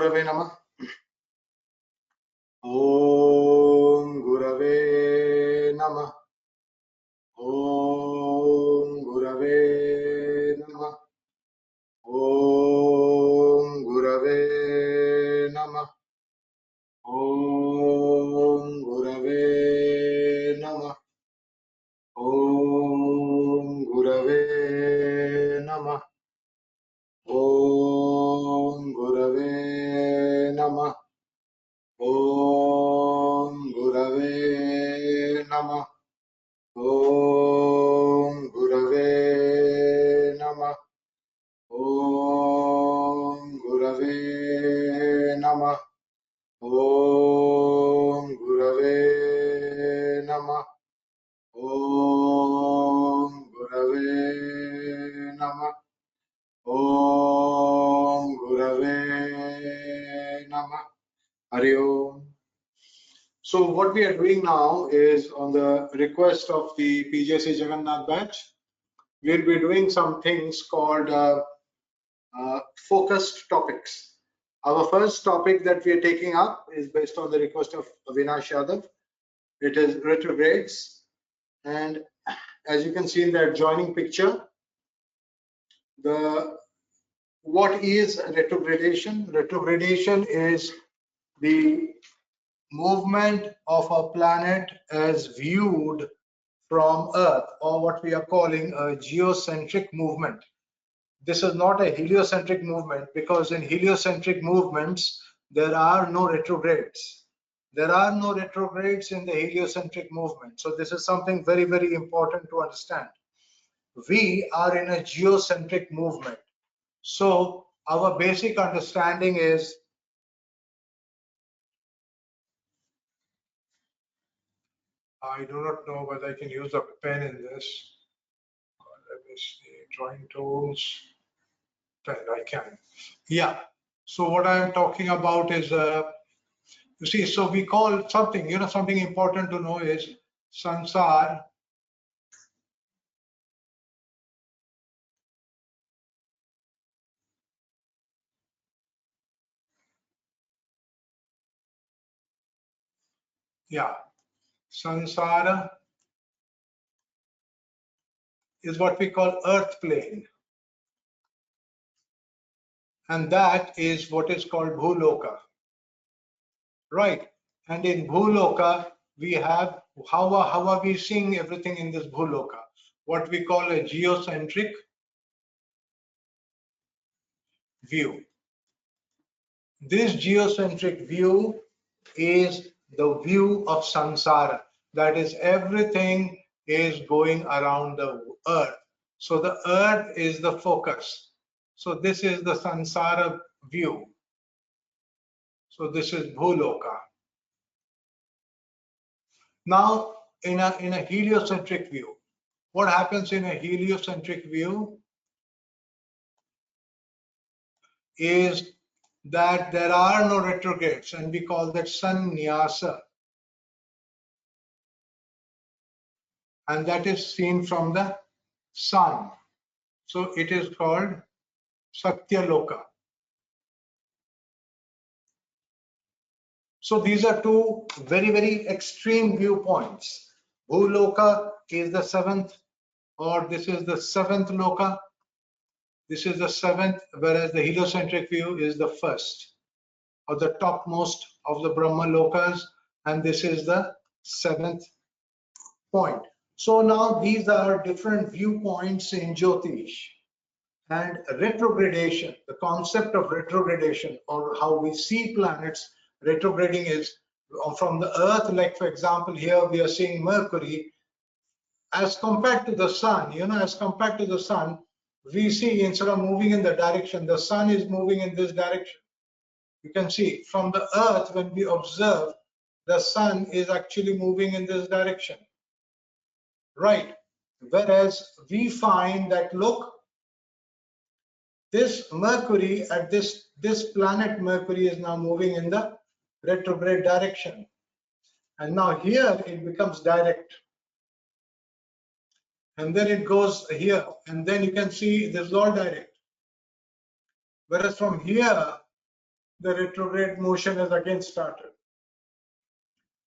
Gurave Namah. Om Gurave Namah. Om Gurave Namah. Om Gurave Namah. Om Gurave Namah. Om Gurave Namah. Om Gurave Namah. Om Gurave Namah. Om Gurave Namah. Om Gurave Namah. Om Gurave Namah. Om Gurave Namah. Om Gurave Namah. Hari Om. So what we are doing now is, on the request of the PJC Jagannath batch, we'll be doing some things called focused topics. Our first topic that we are taking up is based on the request of Avinash Yadav. It is retrogrades, and as you can see in the adjoining picture, what is retrogradation? Retrogradation is the movement of a planet as viewed from Earth, or what we are calling a geocentric movement. This is not a heliocentric movement, because in heliocentric movements there are no retrogrades. There are no retrogrades in the heliocentric movement. So this is something very, very important to understand. We are in a geocentric movement. So our basic understanding is, I do not know whether I can use a pen in this. Let me see, drawing tools, pen, I can. Yeah, so what I am talking about is, you see, so we call something, something important to know is sansar. Yeah, sansara is what we call earth plane, and that is what is called bhuloka, right? And in bhuloka we have, how are we seeing everything in this bhuloka? What we call a geocentric view. This geocentric view is the view of samsara. That is, everything is going around the earth. So the earth is the focus. So this is the samsara view. So this is bhuloka. Now, in a heliocentric view, what happens in a heliocentric view is that there are no retrogrades, and we call that sannyasa. And that is seen from the sun. So it is called Satyaloka. So these are two very, very extreme viewpoints. Bhuloka is the seventh, or this is the seventh loka. This is the seventh, whereas the heliocentric view is the first, or the topmost of the Brahma lokas, and this is the seventh point. So now these are different viewpoints in Jyotish. And retrogradation, the concept of retrogradation, or how we see planets retrograding, is from the Earth. Like, for example, here we are seeing Mercury as compared to the sun. As compared to the sun, we see, instead of moving in the direction, the sun is moving in this direction. You can see from the Earth, when we observe, the sun is actually moving in this direction, right? Whereas we find that, look, this Mercury, at this planet Mercury, is now moving in the retrograde direction. And now here it becomes direct. And then it goes here. And then you can see this is all direct. Whereas from here, the retrograde motion has again started.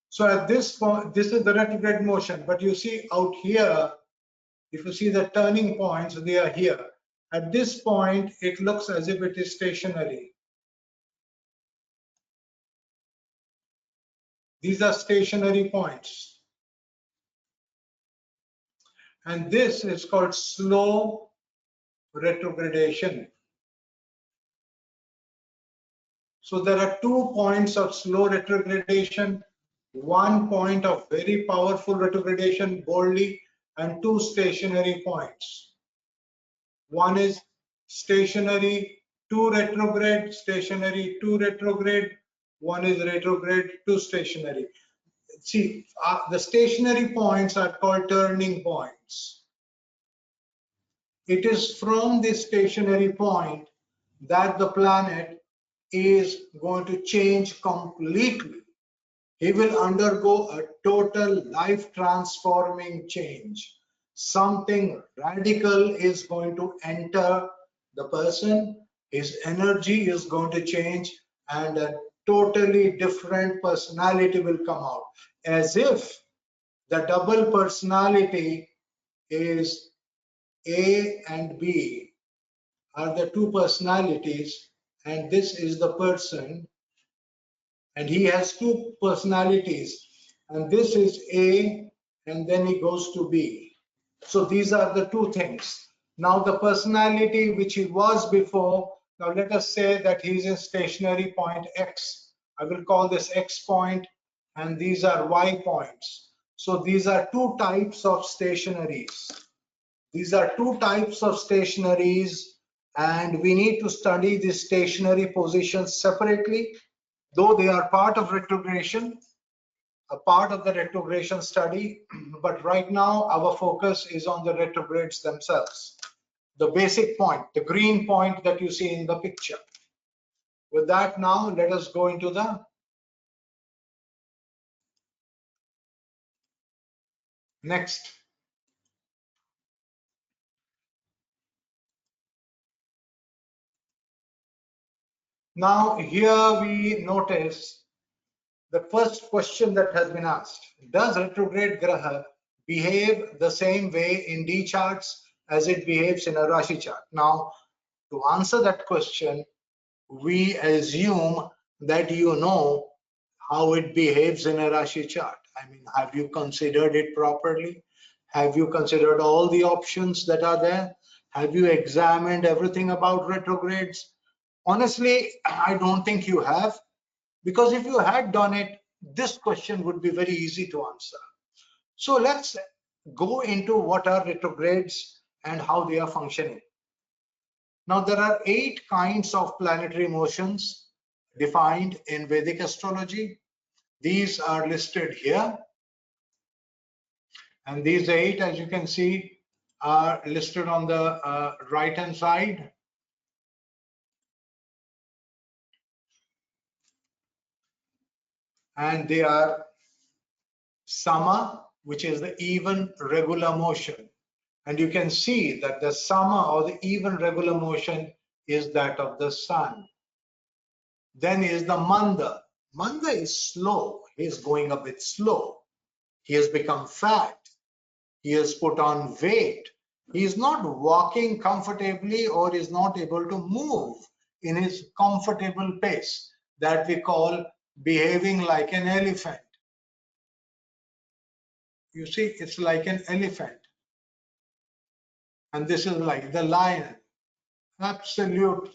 So at this point, this is the retrograde motion, but you see out here, if you see the turning points, they are here. At this point, it looks as if it is stationary. These are stationary points. And this is called slow retrogradation. So there are 2 points of slow retrogradation, 1 point of very powerful retrogradation boldly, and 2 stationary points. One is stationary to retrograde, stationary to retrograde. One is retrograde to stationary. See, the stationary points are called turning points. It is from this stationary point that the planet is going to change completely. He will undergo a total life transforming change. Something radical is going to enter the person. His energy is going to change and a totally different personality will come out, as if the double personality is A and B are the 2 personalities, and this is the person, and he has 2 personalities, and this is A, and then he goes to B. So these are the 2 things. Now the personality which he was before, now let us say that he is in stationary point X. I will call this X point, and these are Y points. So these are 2 types of stationaries. These are 2 types of stationaries, and we need to study these stationary positions separately, though they are part of retrogradation, a part of the retrogradation study. But right now our focus is on the retrogrades themselves. The basic point, the green point that you see in the picture. With that, now let us go into the next. Now here we notice the first question that has been asked. Does retrograde graha behave the same way in D charts as it behaves in a Rashi chart? Now, to answer that question, we assume that you know how it behaves in a Rashi chart. I mean, have you considered it properly? Have you considered all the options that are there? Have you examined everything about retrogrades? Honestly, I don't think you have, because if you had done it, this question would be very easy to answer. So let's go into what are retrogrades and how they are functioning. Now, there are 8 kinds of planetary motions defined in Vedic astrology. These are listed here. And these 8, as you can see, are listed on the right-hand side. And they are Sama, which is the even regular motion. And you can see that the Sama, or the even regular motion, is that of the sun. Then is the Manda. Manda is slow. He is going a bit slow. He has become fat. He has put on weight. He is not walking comfortably or is not able to move in his comfortable pace, that we call behaving like an elephant. You see, it's like an elephant. And this is like the lion. Absolute,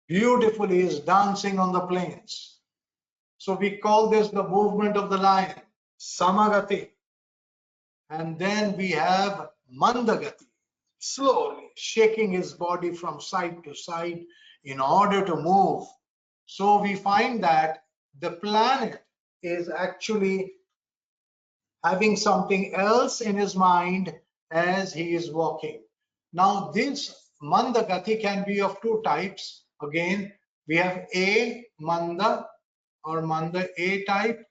beautifully is dancing on the plains. So we call this the movement of the lion, Samagati. And then we have Mandagati, slowly shaking his body from side to side in order to move. So we find that the planet is actually having something else in his mind as he is walking. Now this Mandagati can be of 2 types. Again, we have A Manda, or Manda A type,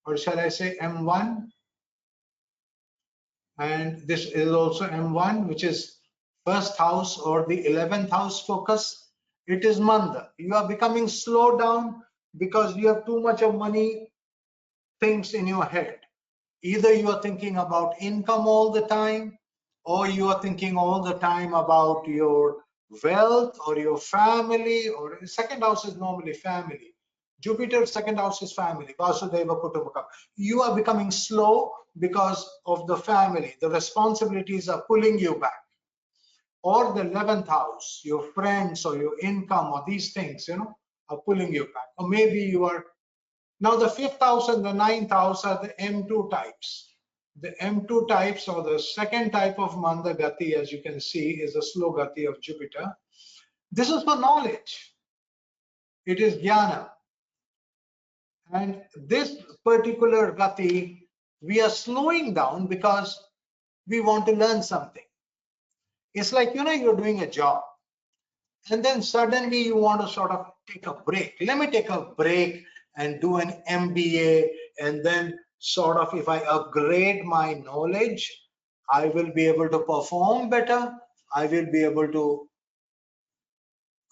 or shall I say M1, and this is also M1, which is first house or the 11th house focus. It is manda. You are becoming slow down because you have too much of money things in your head. Either you are thinking about income all the time, or you are thinking all the time about your wealth or your family, or second house is normally family. Jupiter's second house is family, Vasudeva Kutumbakam. You are becoming slow because of the family. The responsibilities are pulling you back. Or the 11th house, your friends or your income or these things, are pulling you back. Or maybe you are now the 5th house and the 9th house are the M2 types. The M2 types, or the second type of Manda Gati, as you can see, is a slow Gati of Jupiter. This is for knowledge. It is Jnana. And this particular Gati, we are slowing down because we want to learn something. It's like, you're doing a job, and then suddenly you want to sort of take a break. Let me take a break and do an MBA, and then sort of, if I upgrade my knowledge, I will be able to perform better, I will be able to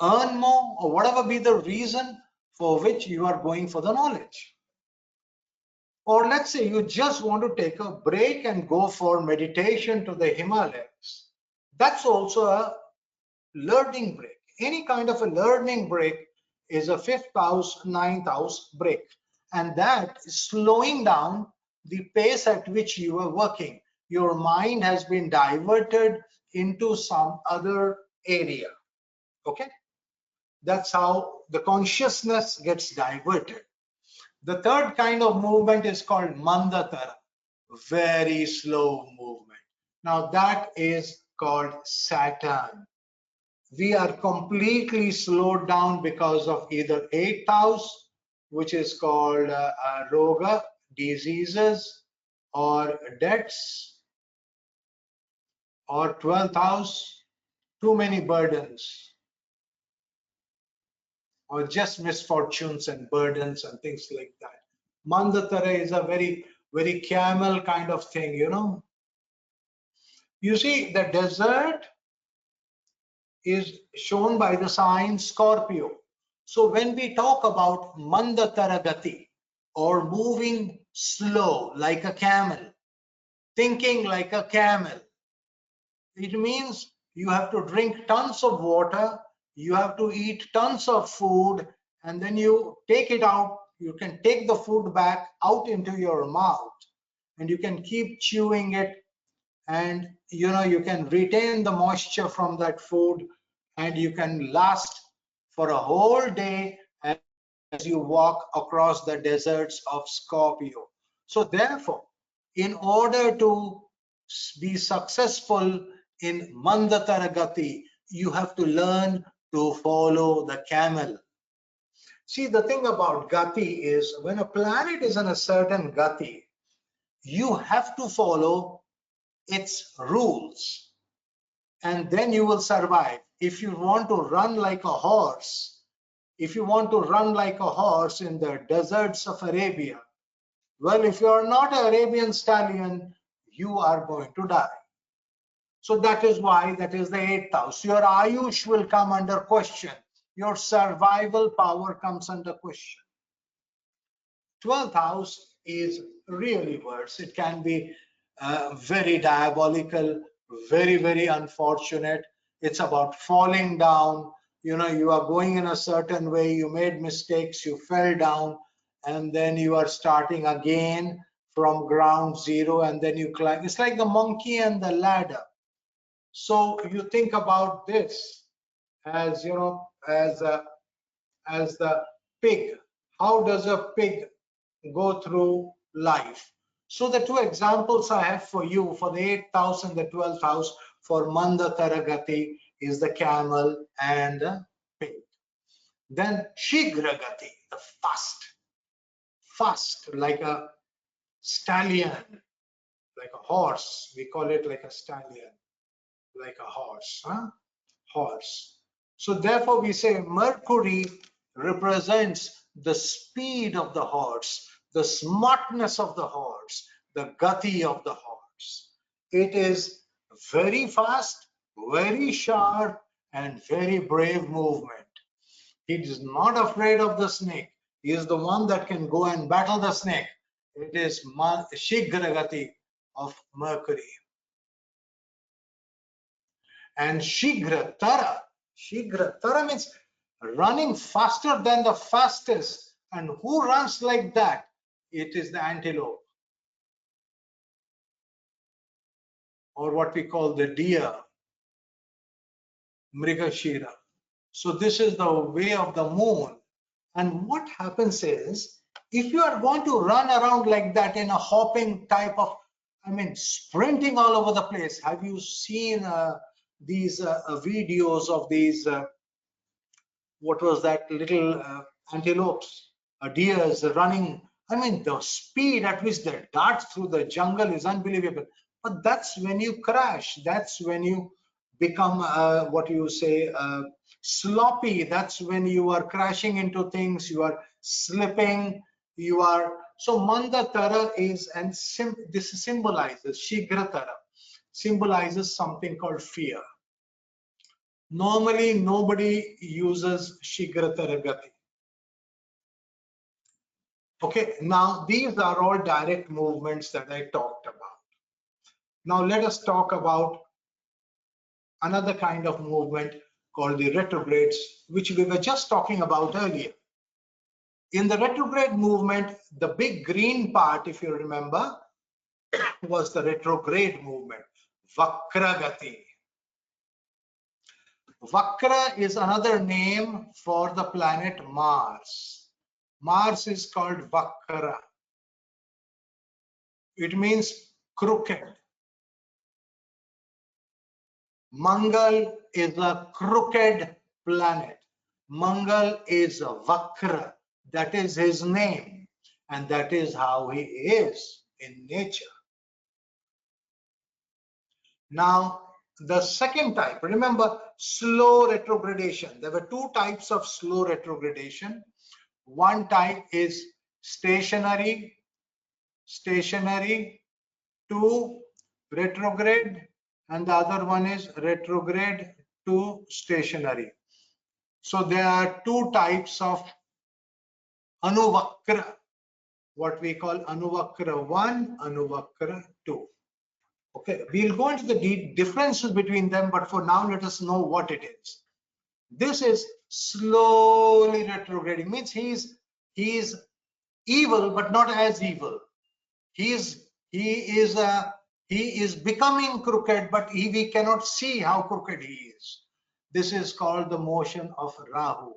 earn more, or whatever be the reason for which you are going for the knowledge. Or let's say you just want to take a break and go for meditation to the Himalayas. That's also a learning break. Any kind of a learning break is a 5th house, 9th house break. And that is slowing down the pace at which you are working. Your mind has been diverted into some other area. Okay? That's how the consciousness gets diverted. The third kind of movement is called Mandatara, very slow movement. Now that is called Saturn. We are completely slowed down because of either 8th house, which is called roga, diseases, or debts, or 12th house, too many burdens, or just misfortunes and burdens and things like that. Mandatara is a very, very camel kind of thing, You see, the desert is shown by the sign Scorpio. So when we talk about Mandatara Gati, or moving slow like a camel, thinking like a camel, it means you have to drink tons of water, you have to eat tons of food, and then you take it out. You can take the food back out into your mouth, and you can keep chewing it, and you can retain the moisture from that food, and you can last for a whole day as you walk across the deserts of Scorpio. So therefore, in order to be successful in Mandatara Gati, you have to learn to follow the camel. See, the thing about Gati is, when a planet is in a certain Gati, you have to follow its rules, and then you will survive. If you want to run like a horse, if you want to run like a horse in the deserts of Arabia, well, if you are not an Arabian stallion, you are going to die. So that is why that is the 8th house. Your Ayush will come under question. Your survival power comes under question. 12th house is really worse. It can be very diabolical, very, very unfortunate. It's about falling down. You are going in a certain way, you made mistakes, you fell down, and then you are starting again from ground zero, and then you climb. It's like the monkey and the ladder. So you think about this as, as the pig. How does a pig go through life? So the two examples I have for you for the 8th house and the 12th house for Mandatara Gati is the camel and the pig. Then Shigra Gati, the fast like a stallion, like a horse. We call it like a stallion, like a horse, horse. So therefore we say Mercury represents the speed of the horse, the smartness of the horse, the gati of the horse. It is very fast, very sharp, and very brave movement. He is not afraid of the snake. He is the one that can go and battle the snake. It is Shigra Gati of Mercury. And Shigra Tara. Shigra Tara means running faster than the fastest. And who runs like that? It is the antelope, or what we call the deer, Mrigashira. So this is the way of the moon. And what happens is, if you are going to run around like that in a hopping type of, sprinting all over the place. Have you seen these videos of these, what was that, little antelopes, deers running? The speed at which they dart through the jungle is unbelievable. But that's when you crash. That's when you become, what you say, sloppy. That's when you are crashing into things, you are slipping, you are. So Manda Tara is, and this symbolizes, Shigra Tara symbolizes something called fear. Normally, nobody uses Shigra Tara Gati. Okay, now these are all direct movements that I talked about. Now let us talk about another kind of movement called the retrogrades, which we were just talking about earlier. In the retrograde movement, the big green part, if you remember, was the retrograde movement, Vakragati. Vakra is another name for the planet Mars. Mars is called Vakra. It means crooked. Mangal is a crooked planet. Mangal is a Vakra. That is his name. And that is how he is in nature. Now, the second type, remember, slow retrogradation. There were two types of slow retrogradation. One type is stationary to retrograde, and the other one is retrograde to stationary. So there are two types of Anuvakra, what we call Anuvakra 1, Anuvakra 2. Okay, we'll go into the differences between them, but for now, let us know what it is. This is slowly retrograding, means he is evil, but not as evil. He is becoming crooked, but we cannot see how crooked he is. This is called the motion of Rahu.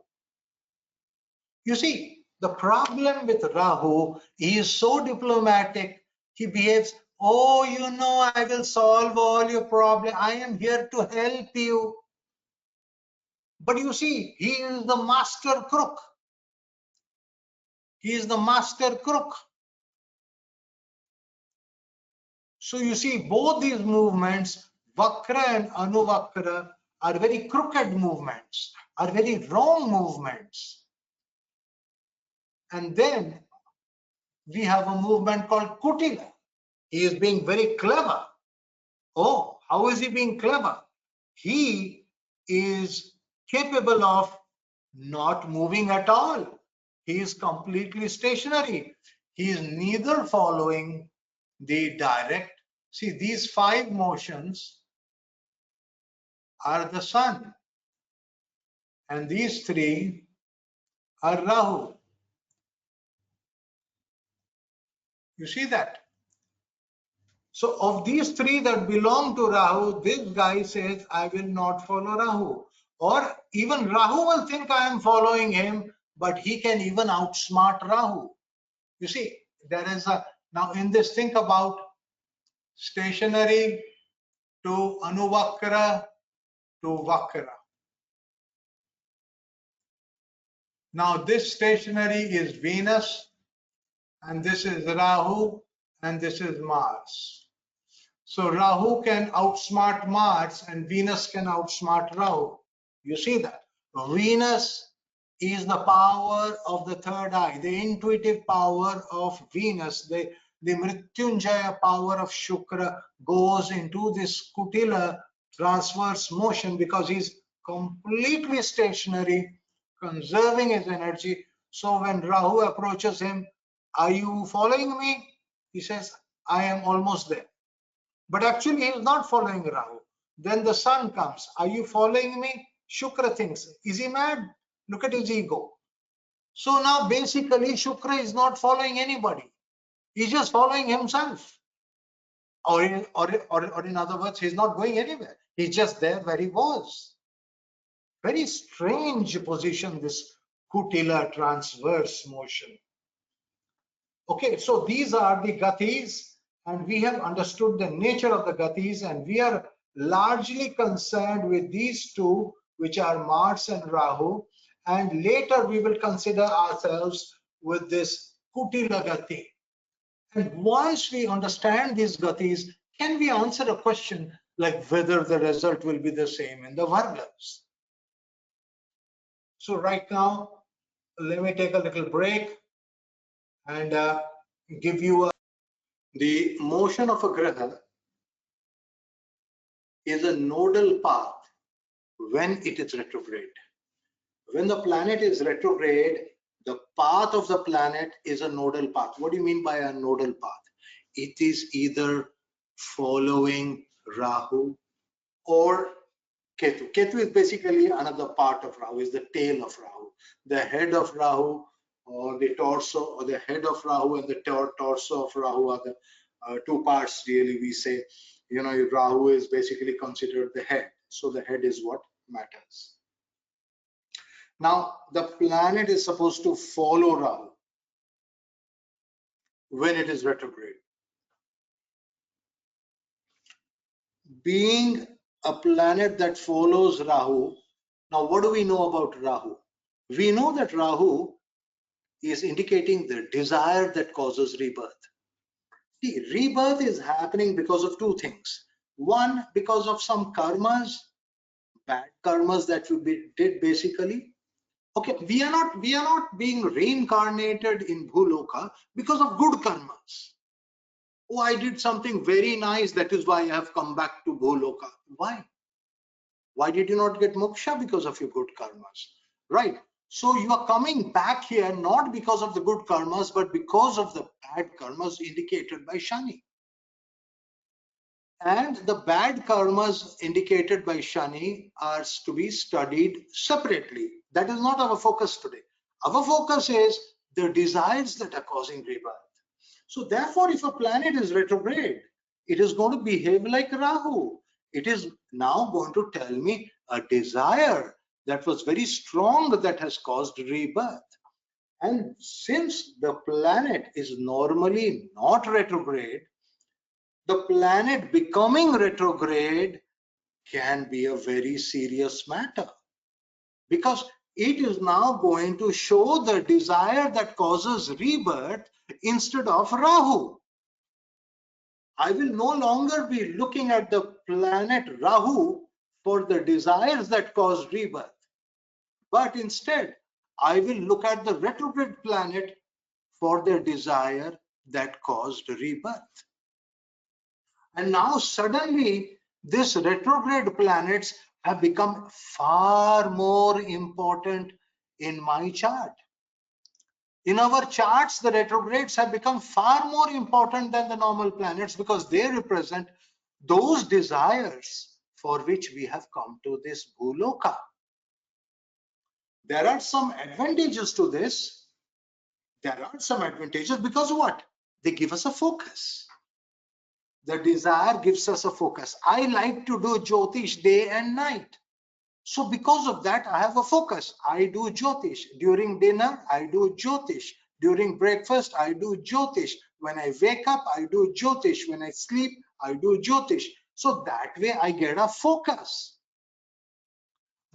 You see, the problem with Rahu, he is so diplomatic. He behaves, oh, I will solve all your problems. I am here to help you. But you see, he is the master crook. He is the master crook. So you see, both these movements, Vakra and Anuvakra, are very crooked movements, are very wrong movements. And then we have a movement called Kutila. He is being very clever. Oh, how is he being clever? He is capable of not moving at all. He is completely stationary. He is neither following the direct. See, these 5 motions are the sun, and these 3 are Rahu. You see that? So of these 3 that belong to Rahu, this guy says, I will not follow Rahu. Or even Rahu will think I am following him, but he can even outsmart Rahu. You see, there is a, now in this, think about stationary to Anuvakra to Vakra. Now this stationary is Venus, and this is Rahu, and this is Mars. So Rahu can outsmart Mars and Venus can outsmart Rahu. You see that? Venus is the power of the third eye, the intuitive power of Venus, the Mrityunjaya power of Shukra goes into this Kutila transverse motion because he's completely stationary, conserving his energy. So when Rahu approaches him, are you following me? He says, I am almost there. But actually, he is not following Rahu. Then the sun comes. Are you following me? Shukra thinks, is he mad? Look at his ego. So now basically Shukra is not following anybody. He's just following himself. Or in other words, he's not going anywhere. He's just there where he was. Very strange position, this Kutila transverse motion. Okay, so these are the gatis, and we have understood the nature of the gatis, and we are largely concerned with these two, which are Mars and Rahu, and later we will consider ourselves with this Kutila gati. And once we understand these gatis, can we answer a question like whether the result will be the same in the vargas? So right now, let me take a little break and give you the motion of a graha is a nodal path when it is retrograde. When the planet is retrograde, the path of the planet is a nodal path. What do you mean by a nodal path? It is either following Rahu or Ketu. Ketu is basically another part of Rahu, is the tail of Rahu. The head of Rahu, or the torso, or the head of Rahu and the torso of Rahu are the two parts, really, we say. You know, Rahu is basically considered the head. So the head is what matters. Now, the planet is supposed to follow Rahu when it is retrograde. Being a planet that follows Rahu, now what do we know about Rahu? We know that Rahu is indicating the desire that causes rebirth. See, rebirth is happening because of two things. One, because of some karmas, bad karmas that we did basically. Okay, we are not being reincarnated in Bhuloka because of good karmas. Oh, I did something very nice, that is why I have come back to Bhuloka. Why? Why did you not get moksha? Because of your good karmas, right? So you are coming back here not because of the good karmas, but because of the bad karmas indicated by Shani. And the bad karmas indicated by Shani are to be studied separately. That is not our focus today. Our focus is the desires that are causing rebirth. So therefore, if a planet is retrograde, it is going to behave like Rahu. It is now going to tell me a desire that was very strong that has caused rebirth. And since the planet is normally not retrograde, the planet becoming retrograde can be a very serious matter, because it is now going to show the desire that causes rebirth instead of Rahu. I will no longer be looking at the planet Rahu for the desires that cause rebirth, but instead I will look at the retrograde planet for the desire that caused rebirth. And now suddenly these retrograde planets have become far more important in my chart. In our charts, the retrogrades have become far more important than the normal planets, because they represent those desires for which we have come to this Bhuloka. There are some advantages to this. There are some advantages because what? They give us a focus. The desire gives us a focus. I like to do Jyotish day and night. So because of that, I have a focus. I do Jyotish. During dinner, I do Jyotish. During breakfast, I do Jyotish. When I wake up, I do Jyotish. When I sleep, I do Jyotish. So that way I get a focus.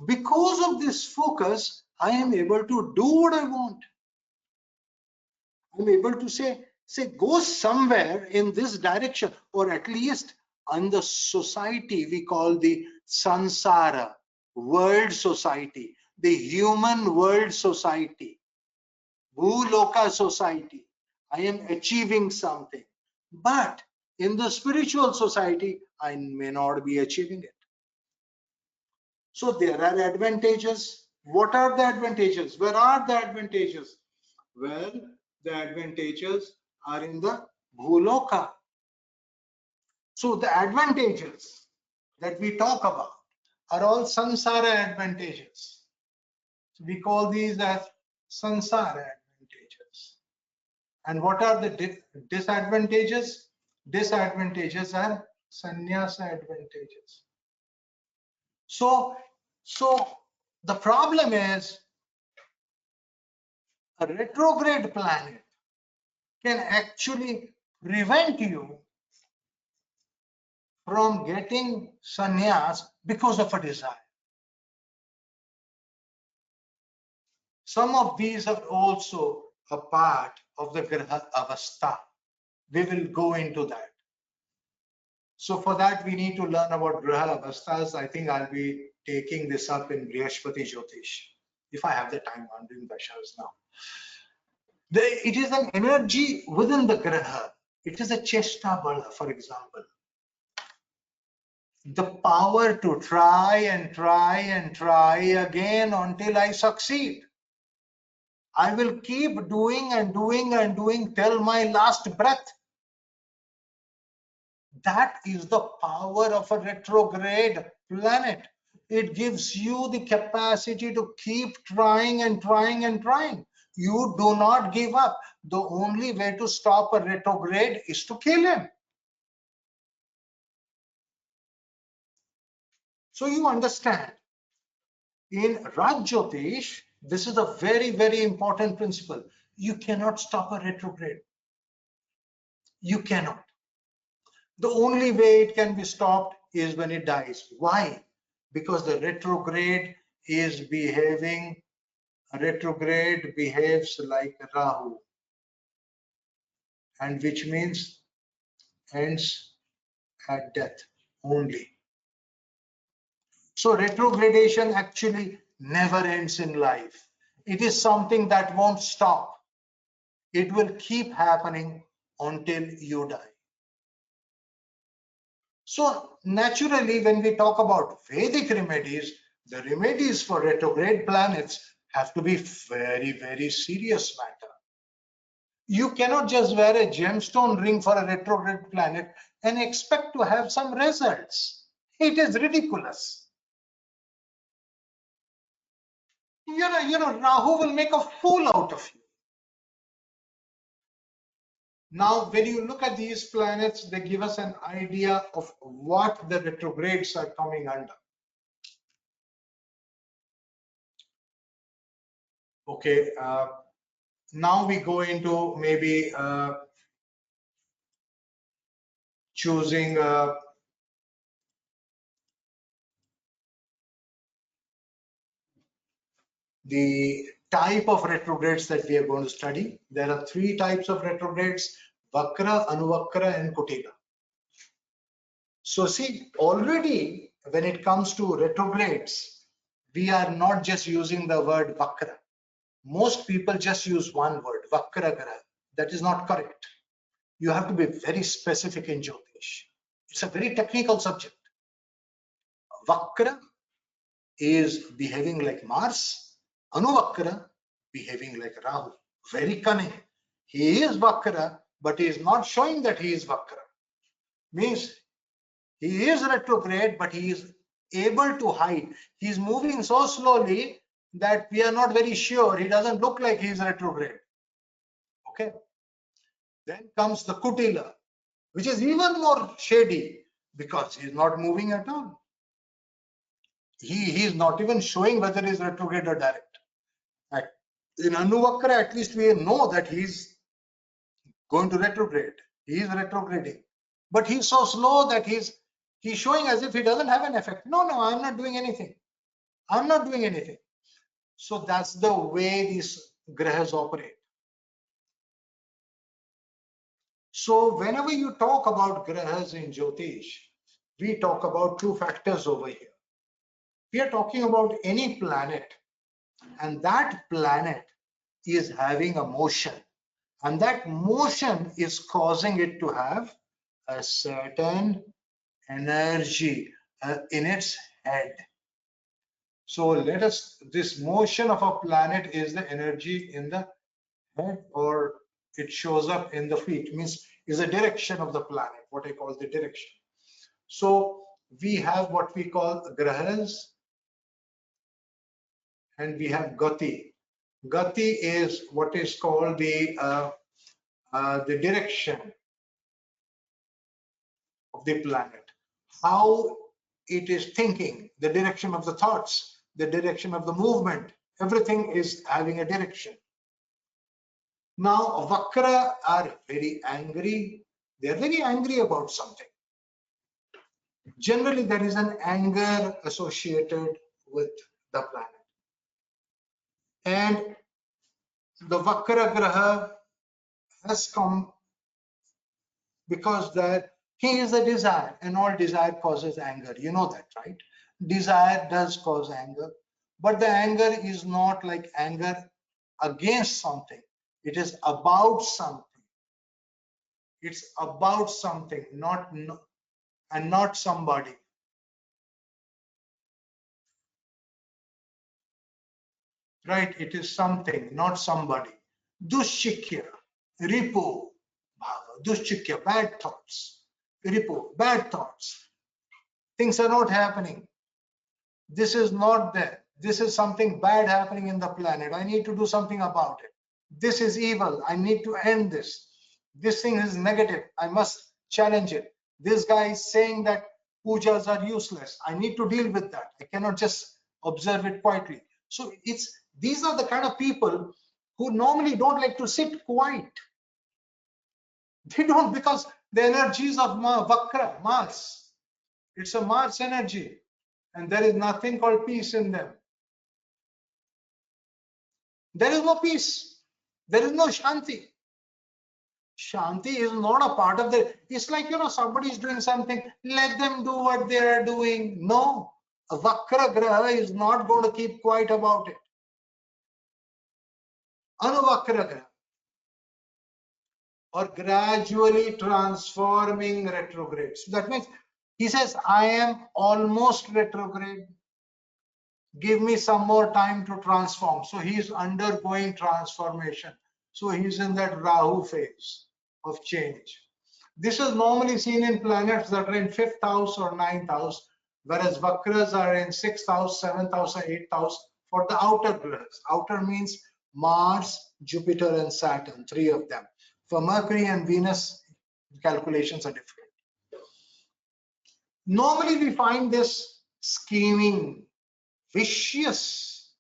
Because of this focus, I am able to do what I want. I'm able to say go somewhere in this direction, or at least in the society we call the sansara, world society, the human world society, Bhuloka society. I am achieving something. But in the spiritual society, I may not be achieving it. So there are advantages What are the advantages? Where are the advantages? Well, the advantages are in the Bhuloka. So the advantages that we talk about are all samsara advantages. So we call these as samsara advantages. And what are the disadvantages? Disadvantages are sannyasa advantages. So the problem is a retrograde planet can actually prevent you from getting sannyas because of a desire. Some of these are also a part of the Graha Avastha. We will go into that. So for that, we need to learn about Graha Avasthas. I think I'll be taking this up in Brihaspati Jyotish, if I have the time. I'm doing Dashas now. It is an energy within the Graha. It is a Chesta Bala, for example. The power to try and try and try again until I succeed. I will keep doing and doing and doing till my last breath. That is the power of a retrograde planet. It gives you the capacity to keep trying and trying and trying. You do not give up. The only way to stop a retrograde is to kill him. So you understand, in Rath Jyotish, this is a very, very important principle. You cannot stop a retrograde. You cannot. The only way it can be stopped is when it dies. Why? Because the retrograde is behaving, retrograde behaves like Rahu, and which means ends at death only. So retrogradation actually never ends in life. It is something that won't stop. It will keep happening until you die. So naturally, when we talk about Vedic remedies, the remedies for retrograde planets have to be very, very serious matter. You cannot just wear a gemstone ring for a retrograde planet and expect to have some results. It is ridiculous. Rahu will make a fool out of you. Now, when you look at these planets, they give us an idea of what the retrogrades are coming under. Okay, now we go into maybe choosing the type of retrogrades that we are going to study. There are three types of retrogrades: Vakra, Anuvakra, and Kutila. So see, already when it comes to retrogrades, we are not just using the word Vakra. Most people just use one word, Vakra Graha. That is not correct. You have to be very specific in Jyotish. It's a very technical subject. Vakra is behaving like Mars, Anuvakra behaving like Rahu. Very cunning. He is Vakra, but he is not showing that he is Vakra. Means he is retrograde, but he is able to hide. He is moving so slowly that we are not very sure. He doesn't look like he is retrograde. Okay. Then comes the Kutila, which is even more shady because he is not moving at all. He is not even showing whether he is retrograde or direct. In Anuvakra, at least we know that he is going to retrograde. He is retrograding. But he's so slow that he's showing as if he doesn't have an effect. No, I'm not doing anything. I'm not doing anything. So that's the way these grahas operate. So whenever you talk about grahas in Jyotish, we talk about two factors over here. We are talking about any planet, and that planet is having a motion, and that motion is causing it to have a certain energy in its head. So let us, this motion of a planet is the energy in the head, or it shows up in the feet, means is the direction of the planet, what I call the direction. So we have what we call grahas and we have gati. Gati is what is called the direction of the planet, how it is thinking, the direction of the thoughts, the direction of the movement, everything is having a direction. Now Vakra are very angry, they are very angry about something. Generally there is an anger associated with the planet, and the Vakra Graha has come because that he is a desire, and all desire causes anger. You know that, right? Desire does cause anger, but the anger is not like anger against something. It is about something. It's about something, not and not somebody. Right? It is something, not somebody. Dushikya, ripu, bhava. Dushikya, bad thoughts. Ripu, bad thoughts. Things are not happening. This is not there. This is something bad happening in the planet. I need to do something about it. This is evil. I need to end this. This thing is negative. I must challenge it. This guy is saying that pujas are useless. I need to deal with that. I cannot just observe it quietly. So these are the kind of people who normally don't like to sit quiet. They don't, because the energies of Vakra, Mars. It's a Mars energy, and there is nothing called peace in them. There is no peace. There is no Shanti. Shanti is not a part of the, it's like, somebody is doing something, let them do what they are doing. No, a Vakra Graha is not going to keep quiet about it. Anuvakra Graha, or gradually transforming retrograde. So that means he says, I am almost retrograde. Give me some more time to transform. So he is undergoing transformation. So he's in that Rahu phase of change. This is normally seen in planets that are in 5th house or 9th house, whereas Vakras are in 6th house, 7th house, or 8th house for the outer grahas. Outer means Mars, Jupiter, and Saturn, 3 of them. For Mercury and Venus, calculations are different. Normally we find this scheming, vicious.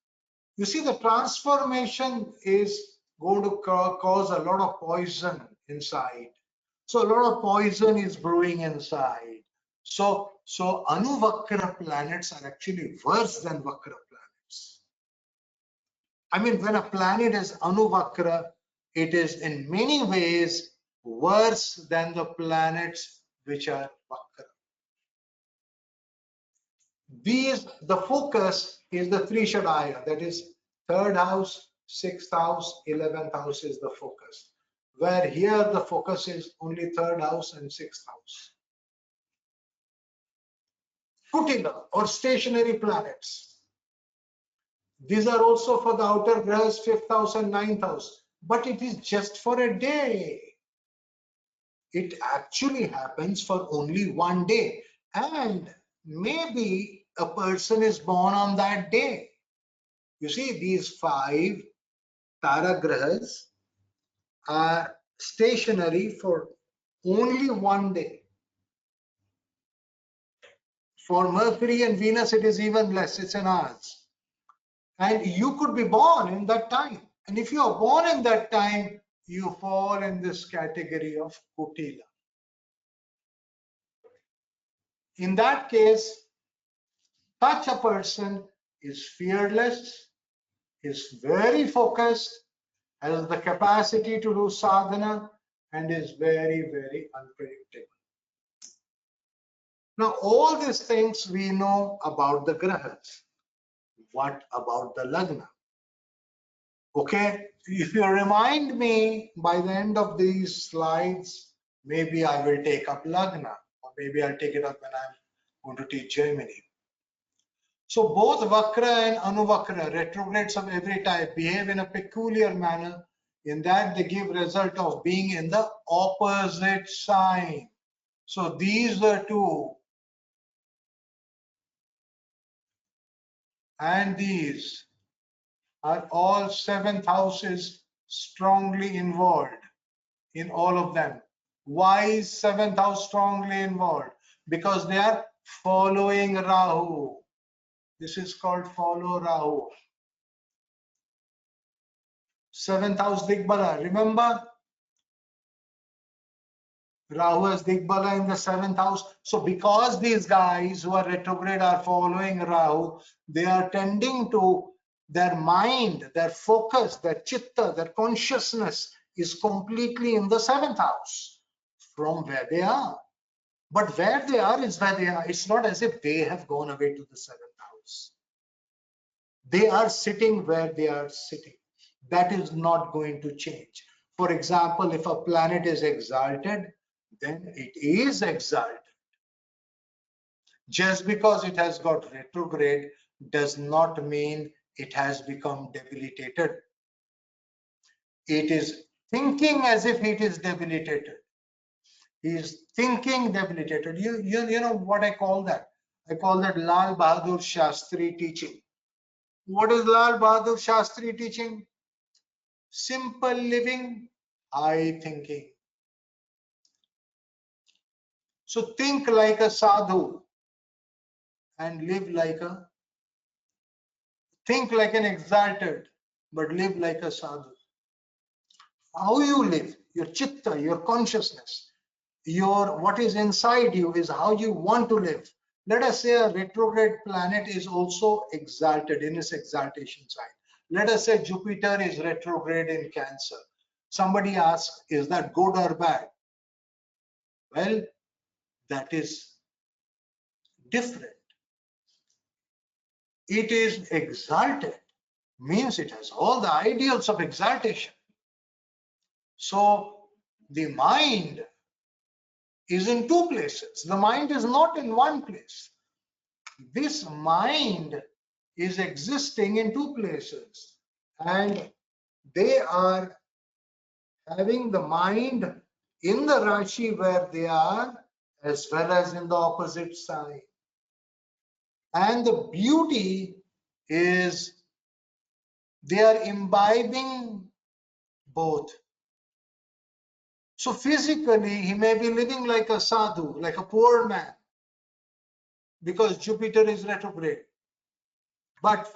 You see, the transformation is going to cause a lot of poison inside. So a lot of poison is brewing inside. So Anuvakra planets are actually worse than Vakra planets. I mean, when a planet is Anuvakra, it is in many ways worse than the planets which are Vakra. The focus is the three Shadaya, that is 3rd house, 6th house, 11th house is the focus. Where here the focus is only 3rd house and 6th house. Kutila or stationary planets. These are also for the outer grahas, 5th house and 9th house. But it is just for a day. It actually happens for only one day. And maybe a person is born on that day. You see, these 5 Tara grahas are stationary for only one day. For Mercury and Venus, it is even less, it's an hours. And you could be born in that time. And if you are born in that time, you fall in this category of Kutila. In that case, such a person is fearless, is very focused, has the capacity to do sadhana, and is very, very unpredictable. Now, all these things we know about the grahas. What about the lagna? Okay, if you remind me by the end of these slides, maybe I will take up lagna, or maybe I'll take it up when I'm going to teach Gemini. So both Vakra and Anuvakra, retrogrades of every type, behave in a peculiar manner in that they give result of being in the opposite sign. So these are two, and these are all seventh houses strongly involved in all of them. Why is seventh house strongly involved? Because they are following Rahu. This is called follow Rahu. Seventh house Digbala. Remember, Rahu has Digbala in the seventh house. So because these guys who are retrograde are following Rahu, they are tending to, their mind, their focus, their chitta, their consciousness is completely in the seventh house from where they are. But where they are is where they are. It's not as if they have gone away to the seventh house. They are sitting where they are sitting. That is not going to change. For example, if a planet is exalted, then it is exalted. Just because it has got retrograde does not mean it has become debilitated. It is thinking as if it is debilitated. He is thinking debilitated. You know what I call that? I call that Lal Bahadur Shastri teaching. What is Lal Bahadur Shastri teaching? Simple living, high thinking. So think like a sadhu and live like a, think like an exalted, but live like a sadhu. How you live, your chitta, your consciousness, your what is inside you is how you want to live. Let us say a retrograde planet is also exalted in its exaltation sign. Let us say Jupiter is retrograde in Cancer. Somebody asks, is that good or bad? Well, that is different. It is exalted, means it has all the ideals of exaltation. So the mind is in two places. The mind is not in one place. This mind is existing in two places, and they are having the mind in the Rashi where they are, as well as in the opposite side. And the beauty is they are imbibing both. So physically, he may be living like a sadhu, like a poor man, because Jupiter is retrograde. But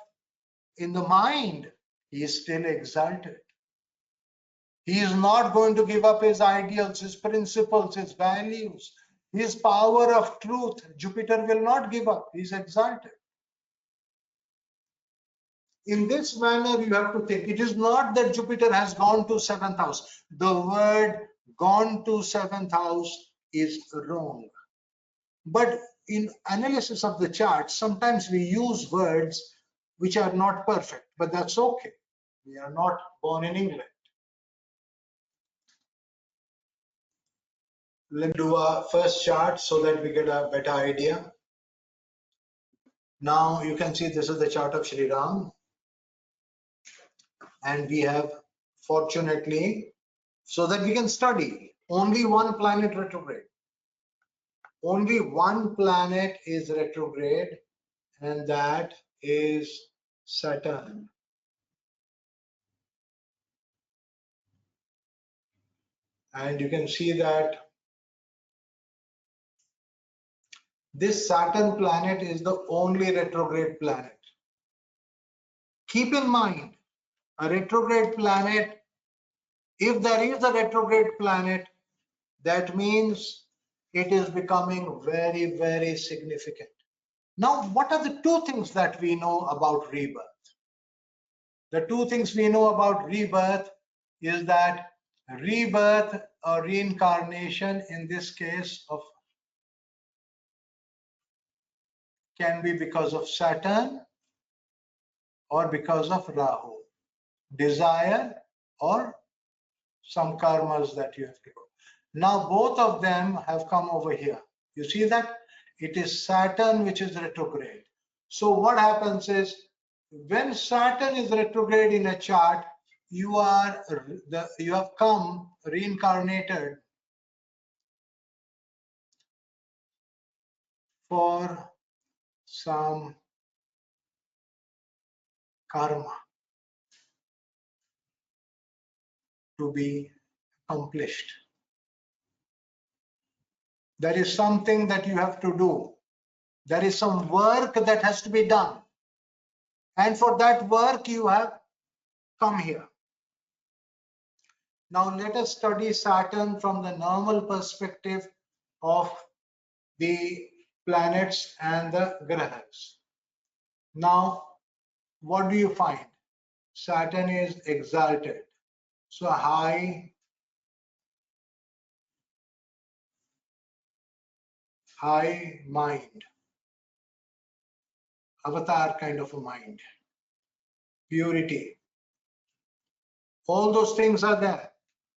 in the mind, he is still exalted. He is not going to give up his ideals, his principles, his values, his power of truth. Jupiter will not give up. He is exalted. In this manner, you have to think. It is not that Jupiter has gone to seventh house. The word gone to seventh house is wrong. But in analysis of the chart, sometimes we use words which are not perfect, but that's okay. We are not born in England. Let's do our first chart so that we get a better idea. Now you can see this is the chart of Shri Ram, and we have, fortunately, so that we can study, only one planet retrograde. Only one planet is retrograde, and that is Saturn. And you can see that this Saturn planet is the only retrograde planet. Keep in mind, a retrograde planet, if there is a retrograde planet, that means it is becoming very, very significant. Now, what are the two things that we know about rebirth? The two things we know about rebirth is that rebirth or reincarnation in this case of can be because of Saturn or because of Rahu, desire or some karmas that you have to go. Now both of them have come over here. You see that? It is Saturn which is retrograde. So what happens is, when Saturn is retrograde in a chart, you have come reincarnated for some karma to be accomplished. There is something that you have to do. There is some work that has to be done. And for that work, you have come here. Now let us study Saturn from the normal perspective of the planets and the grahas. Now, what do you find? Saturn is exalted. So high mind, avatar kind of a mind, purity. All those things are there.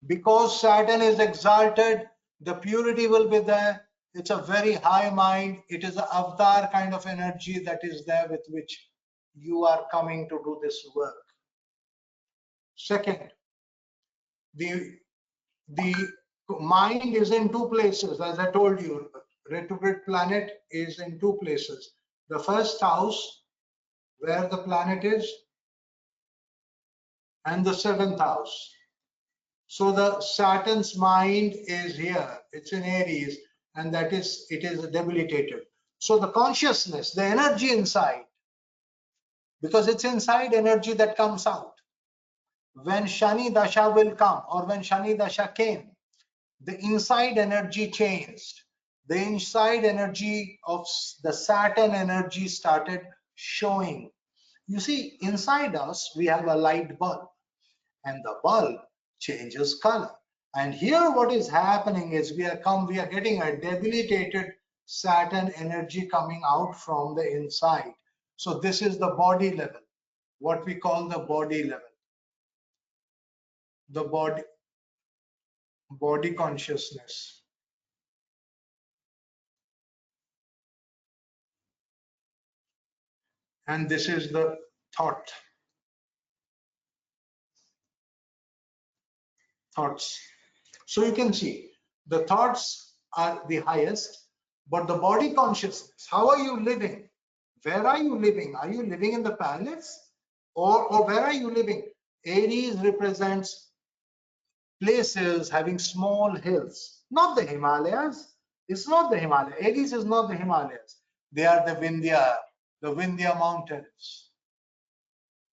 Because Saturn is exalted, the purity will be there. It's a very high mind. It is an avatar kind of energy that is there with which you are coming to do this work. Second, the mind is in two places. As I told you, retrograde planet is in two places. The first house, where the planet is, and the seventh house. So the Saturn's mind is here. It's in Aries, and it is debilitated. So the consciousness, the energy inside, because it's inside energy that comes out. When Shani Dasha will come, or when Shani Dasha came, the inside energy changed. The inside energy of the Saturn energy started showing. You see, inside us, we have a light bulb, and the bulb changes color. And here what is happening is we are getting a debilitated Saturn energy coming out from the inside. So this is the body level, what we call the body level, the body consciousness. And this is the thoughts. So you can see the thoughts are the highest, but the body consciousness, how are you living? Where are you living? Are you living in the palace, or where are you living? Aries represents places having small hills, not the Himalayas. It's not the Himalayas. Aries is not the Himalayas. They are the Vindhya mountains.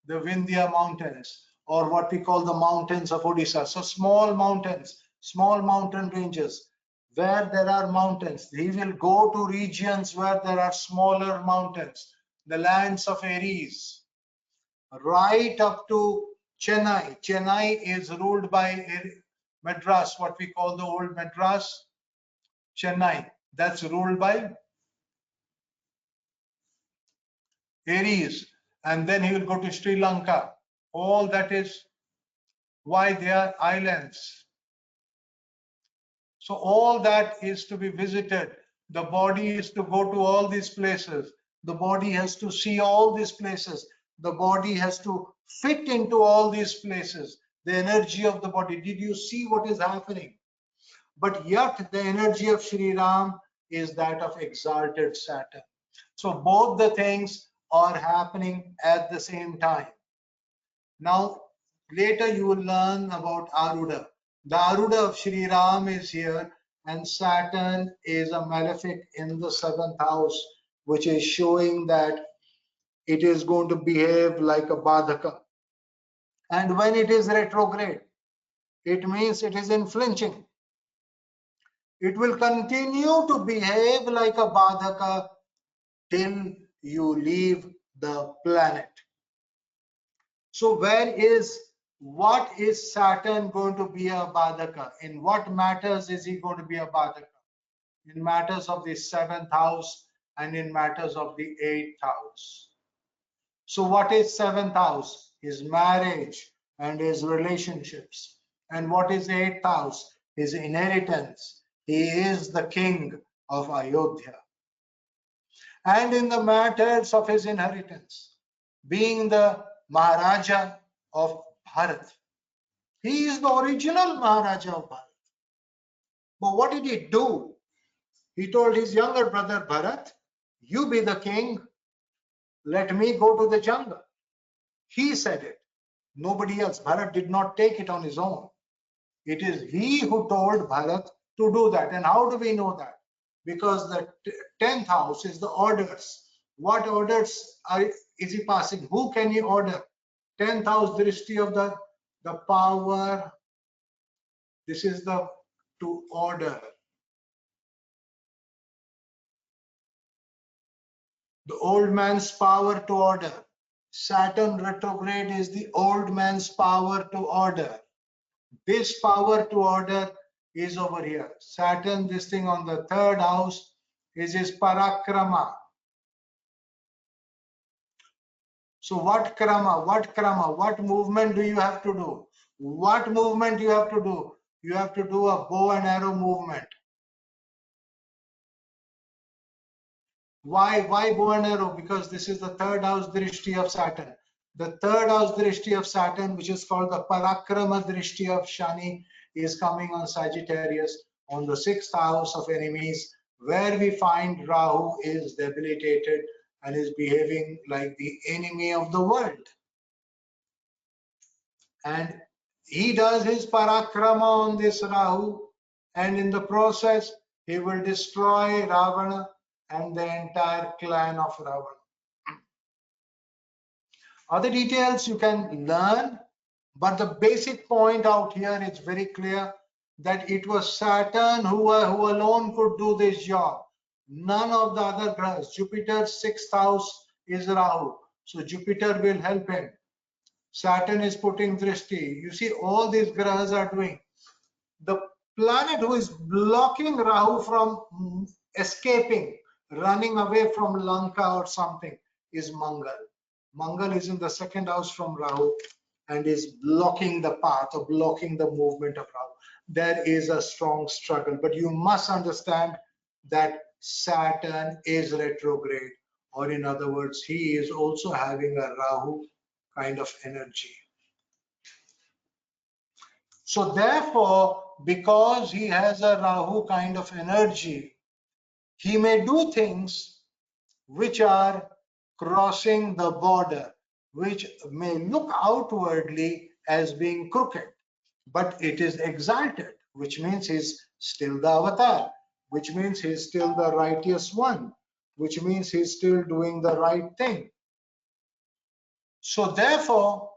The Vindhya mountains, or what we call the mountains of Odisha. So small mountains, small mountain ranges. Where there are mountains, he will go to regions where there are smaller mountains, the lands of Aries, right up to Chennai. Chennai is ruled by Madras, what we call the old Madras. Chennai, that's ruled by Aries. And then he will go to Sri Lanka. All that is why they are islands. So all that is to be visited. The body is to go to all these places. The body has to see all these places. The body has to fit into all these places. The energy of the body. Did you see what is happening? But yet the energy of Shri Ram is that of exalted Saturn. So both the things are happening at the same time. Now, later you will learn about Aruda. The Aruda of Shri Ram is here, and Saturn is a malefic in the seventh house, which is showing that it is going to behave like a Badhaka. And when it is retrograde, it means it is in flinching. It will continue to behave like a Badhaka till you leave the planet. So what is Saturn going to be a Badhaka? In what matters is he going to be a Badhaka? In matters of the seventh house and in matters of the eighth house. So what is seventh house? His marriage and his relationships. And what is eighth house? His inheritance. He is the king of Ayodhya. and in the matters of his inheritance, being the Maharaja of Bharat. He is the original Maharaja of Bharat. But what did he do? He told his younger brother Bharat, you be the king, let me go to the jungle. He said it, nobody else. Bharat did not take it on his own. It is he who told Bharat to do that. And how do we know that? Because the 10th house is the orders. What orders is he passing? Who can he order? 10th house drishti of the power. This is the to order. The old man's power to order. Saturn retrograde is the old man's power to order. This power to order is over here. Saturn, this thing on the 3rd house is his parakrama. So what krama, what movement do you have to do? What movement you have to do? You have to do a bow and arrow movement. Why bow and arrow? Because this is the 3rd house drishti of Saturn. The 3rd house drishti of Saturn, which is called the Parakrama drishti of Shani, is coming on Sagittarius on the 6th house of enemies, where we find Rahu is debilitated and is behaving like the enemy of the world. And he does his Parakrama on this Rahu, and in the process, he will destroy Ravana and the entire clan of Ravana. Other details you can learn, but the basic point out here is very clear that it was Saturn who alone could do this job. None of the other grahas. Jupiter's 6th house is Rahu, so Jupiter will help him. Saturn is putting drishti. You see, all these grahas are doing. The planet who is blocking Rahu from escaping, running away from Lanka or something, is Mangal. Mangal is in the 2nd house from Rahu and is blocking the path or blocking the movement of Rahu. There is a strong struggle, but you must understand that Saturn is retrograde, or in other words, he is also having a Rahu kind of energy. So therefore, because he has a Rahu kind of energy, he may do things which are crossing the border, which may look outwardly as being crooked, but it is exalted, which means he's still the avatar, which means he's still the righteous one, which means he's still doing the right thing. So therefore,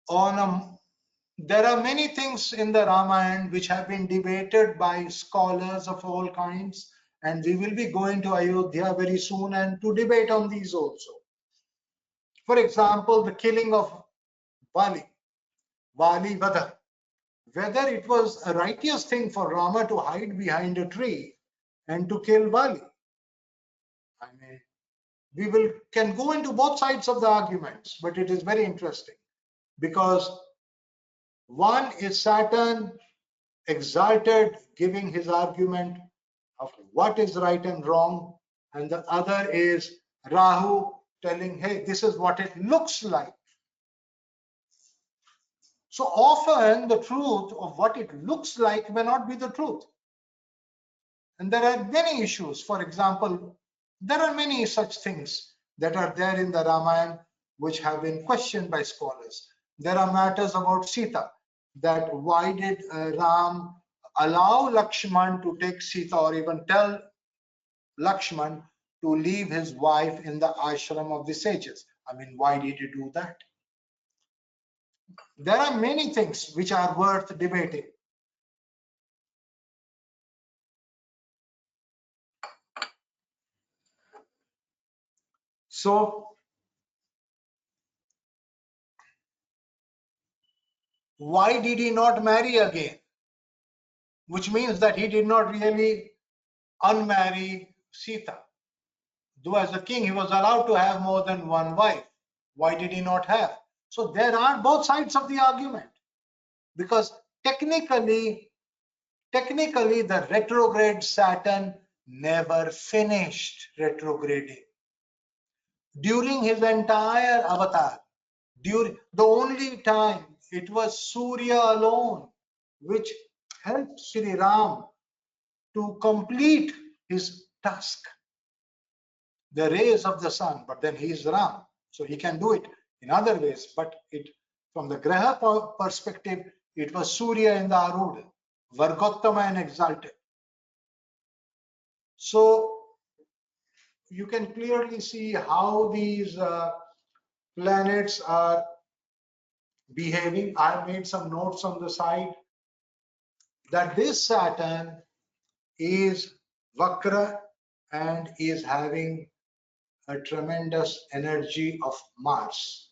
there are many things in the Ramayana which have been debated by scholars of all kinds, and we will be going to Ayodhya very soon and to debate on these also. For example, the killing of Vali Vada, whether it was a righteous thing for Rama to hide behind a tree and to kill Vali. I mean, we can go into both sides of the arguments, but it is very interesting because one is Saturn exalted, giving his argument of what is right and wrong, and the other is Rahu telling, hey, this is what it looks like. So often the truth of what it looks like may not be the truth. And there are many issues. For example, there are many such things that are there in the Ramayana which have been questioned by scholars. There are matters about Sita, that why did Ram allow Lakshman to take Sita, or even tell Lakshman to leave his wife in the ashram of the sages? I mean, why did he do that? There are many things which are worth debating. So why did he not marry again? Which means that he did not really unmarry Sita. Though as a king, he was allowed to have more than one wife. Why did he not have? So there are both sides of the argument, because technically the retrograde Saturn never finished retrograding. During his entire avatar, during the only time it was Surya alone which helped Shri Ram to complete his task. The rays of the sun, but then he is Ram, so he can do it in other ways. But it, from the Graha perspective, it was Surya in the Arudha, Vargottama and exalted. So you can clearly see how these planets are behaving. I made some notes on the side that this Saturn is Vakra and is having a tremendous energy of Mars.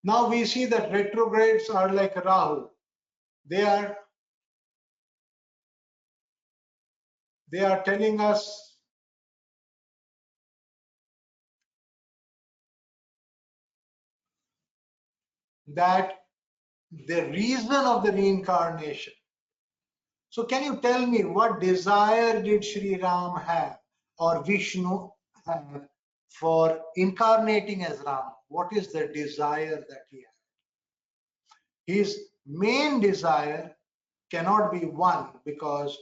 Now we see that retrogrades are like Rahu. They are telling us that the reason of the reincarnation. So can you tell me what desire did Shri Ram have or Vishnu have for incarnating as Ram? What is the desire that he had? His main desire cannot be one, because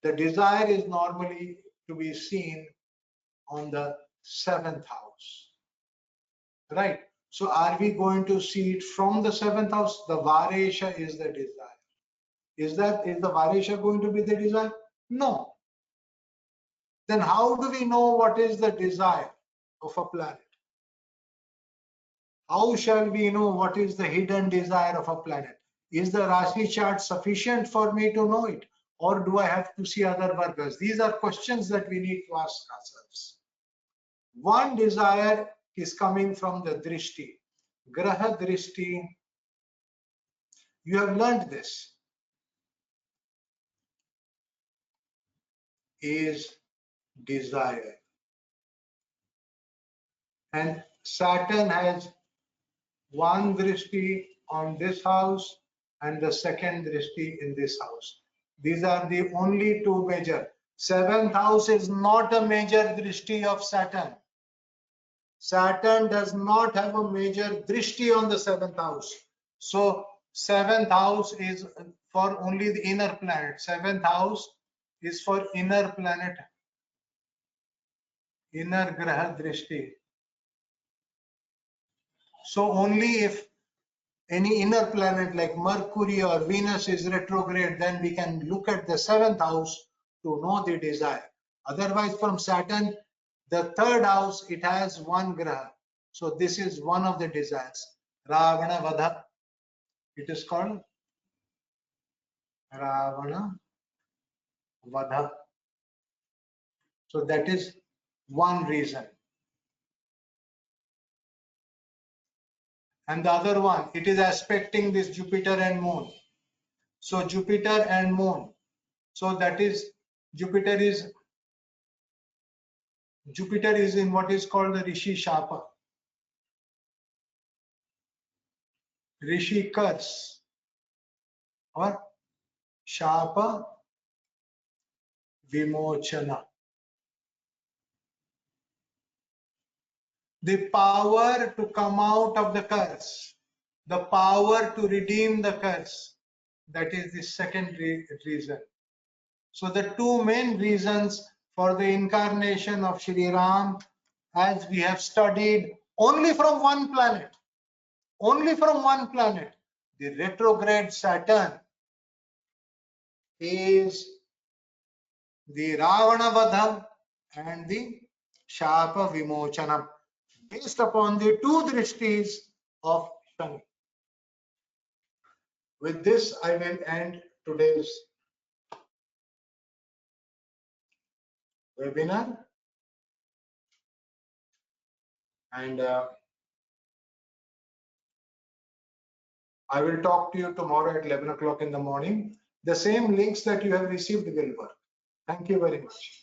the desire is normally to be seen on the 7th house, right? So are we going to see it from the 7th house? The Varesha is the desire. Is the Varesha going to be the desire? No. Then how do we know what is the desire of a planet? How shall we know what is the hidden desire of a planet? Is the Rashi chart sufficient for me to know it? Or do I have to see other vargas? These are questions that we need to ask ourselves. One desire is coming from the drishti. Graha drishti. You have learned this. Is desire. And Saturn has one drishti on this house and the second drishti in this house. These are the only two major. 7th house is not a major drishti of Saturn. Saturn does not have a major drishti on the 7th house. So 7th house is for only the inner planet. 7th house is for inner planet, inner graha drishti. So only if any inner planet like Mercury or Venus is retrograde, then we can look at the 7th house to know the desire. Otherwise, from Saturn, the 3rd house, it has one graha. So this is one of the desires. Ravana Vadha. It is called Ravana Vadha. So that is one reason. And the other one, it is aspecting this Jupiter and Moon. So Jupiter and Moon. So that is Jupiter is in what is called the Rishi Shapa. Rishi curse or Shapa Vimochana. The power to come out of the curse, the power to redeem the curse. That is the second reason. So the two main reasons for the incarnation of Shri Ram, as we have studied only from one planet, the retrograde Saturn is the Ravana Vadha and the Shapa Vimochanam, based upon the two drishtis of Shani. With this, I will end today's webinar, and I will talk to you tomorrow at 11 o'clock in the morning. The same links that you have received will work. Thank you very much.